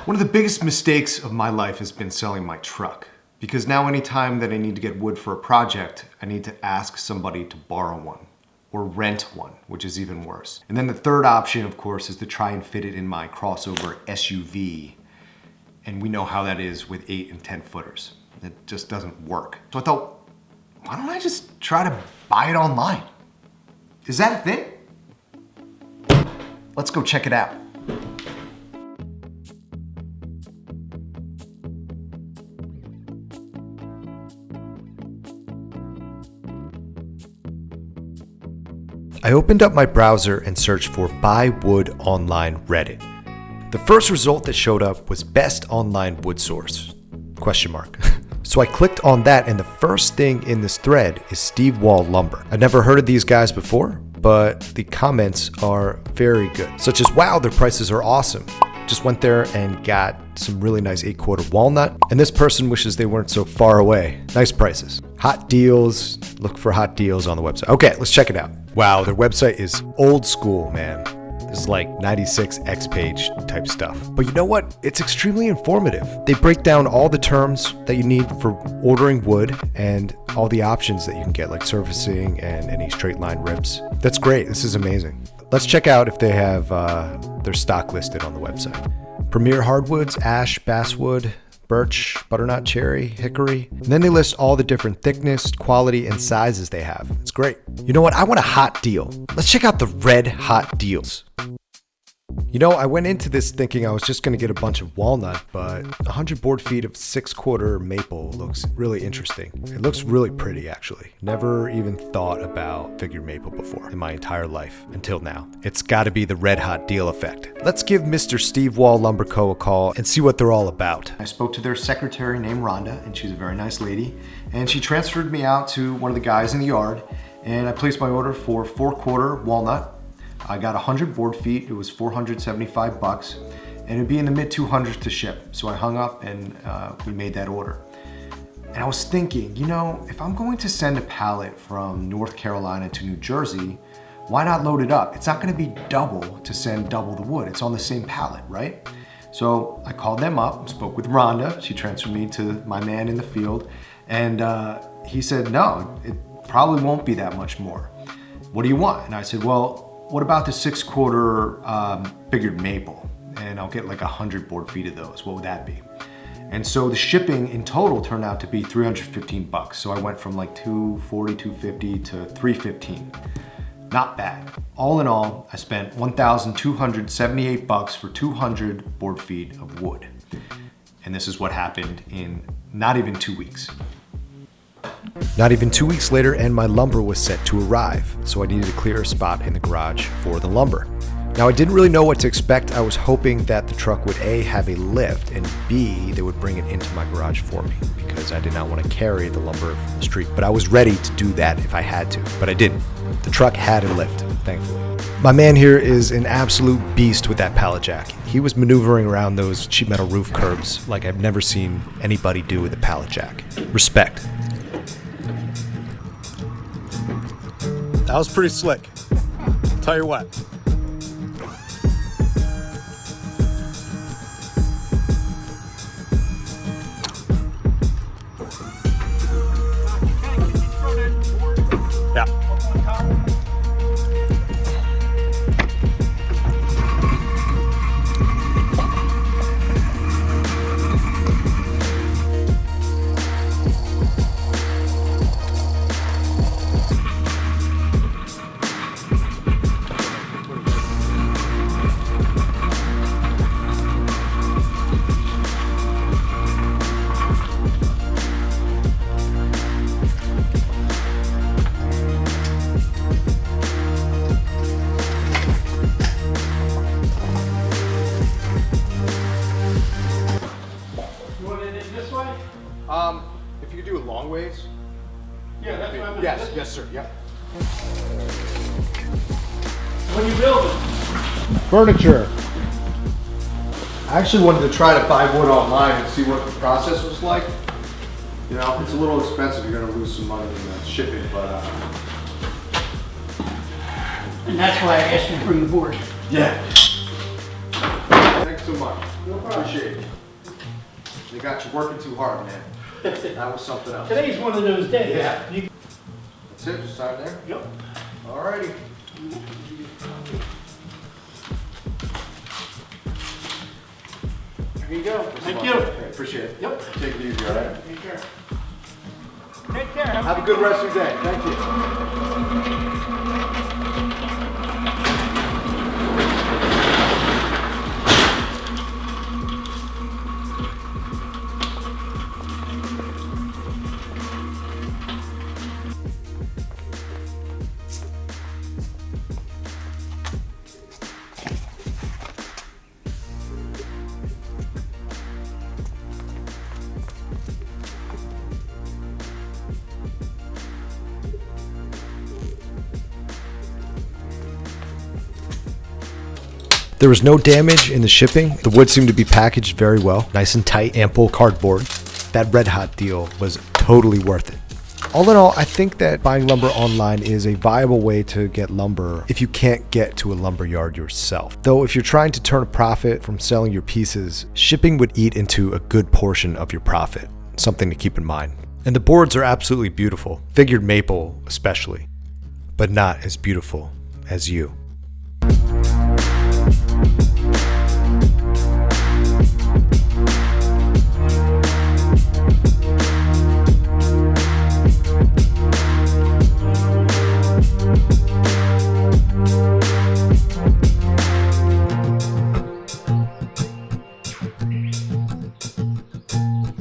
One of the biggest mistakes of my life has been selling my truck, because now anytime that I need to get wood for a project, I need to ask somebody to borrow one or rent one, which is even worse. And then the third option, of course, is to try and fit it in my crossover SUV. And we know how that is with 8 and 10 footers. It just doesn't work. So I thought, why don't I just try to buy it online? Is that a thing? Let's go check it out. I opened up my browser and searched for Buy Wood Online Reddit. The first result that showed up was Best Online Wood Source, ? So I clicked on that, and the first thing in this thread is Steve Wall Lumber. I've never heard of these guys before, but the comments are very good, such as, wow, their prices are awesome. Just went there and got some really nice 8/4 walnut, and this person wishes they weren't so far away. Nice prices. Hot deals, look for hot deals on the website. Okay, let's check it out. Wow, their website is old school, man. This is like 96 X page type stuff. But you know what? It's extremely informative. They break down all the terms that you need for ordering wood and all the options that you can get, like surfacing and any straight line rips. That's great. This is amazing. Let's check out if they have their stock listed on the website. Premier hardwoods, ash, basswood, birch, butternut, cherry, hickory. And then they list all the different thickness, quality, and sizes they have. It's great. You know what? I want a hot deal. Let's check out the red hot deals. You know, I went into this thinking I was just going to get a bunch of walnut, but 100 board feet of 6/4 maple looks really interesting. It looks really pretty, actually. Never even thought about figured maple before in my entire life until now. It's got to be the red hot deal effect. Let's give Mr. Steve Wall Lumber Co. a call and see what they're all about. I spoke to their secretary named Rhonda, and she's a very nice lady, and she transferred me out to one of the guys in the yard, and I placed my order for 4/4 walnut. I got 100 board feet. It was $475, and it'd be in the mid 200s to ship. So I hung up and we made that order. And I was thinking, you know, if I'm going to send a pallet from North Carolina to New Jersey, why not load it up? It's not going to be double to send double the wood. It's on the same pallet, right? So I called them up, spoke with Rhonda. She transferred me to my man in the field, and he said, no, it probably won't be that much more. What do you want? And I said, well, what about the 6/4 figured maple? And I'll get like 100 board feet of those. What would that be? And so the shipping in total turned out to be $315. So I went from like $240, $250 to $315. Not bad. All in all, I spent $1,278 for 200 board feet of wood. And this is what happened in not even 2 weeks. Not even 2 weeks later, and my lumber was set to arrive, so I needed a clear spot in the garage for the lumber. Now, I didn't really know what to expect. I was hoping that the truck would A, have a lift, and B, they would bring it into my garage for me, because I did not want to carry the lumber from the street. But I was ready to do that if I had to, but I didn't. The truck had a lift, thankfully. My man here is an absolute beast with that pallet jack. He was maneuvering around those sheet metal roof curbs like I've never seen anybody do with a pallet jack. Respect. That was pretty slick. Tell you what. Yeah. If you could do it long ways. Yeah, that's what I'm Yes, yes, sir. Yep. When you build it. Furniture. I actually wanted to try to buy wood online and see what the process was like. You know, it's a little expensive. You're going to lose some money in shipping, but And that's why I asked you to bring the board. yeah. Thanks. so much. No problem. Appreciate it. They got you working too hard, man. That was something else. Today's one of those days. Yeah. You- That's it, just sign there? Yep. Alrighty. There you go. Thank you. Okay, appreciate it. Yep. Take it easy, alright? Take care. Take care. Have a good rest of your day. Thank you. There was no damage in the shipping. The wood seemed to be packaged very well. Nice and tight, ample cardboard. That Red Hot deal was totally worth it. All in all, I think that buying lumber online is a viable way to get lumber if you can't get to a lumber yard yourself. Though if you're trying to turn a profit from selling your pieces, shipping would eat into a good portion of your profit. Something to keep in mind. And the boards are absolutely beautiful. Figured maple especially. But not as beautiful as you.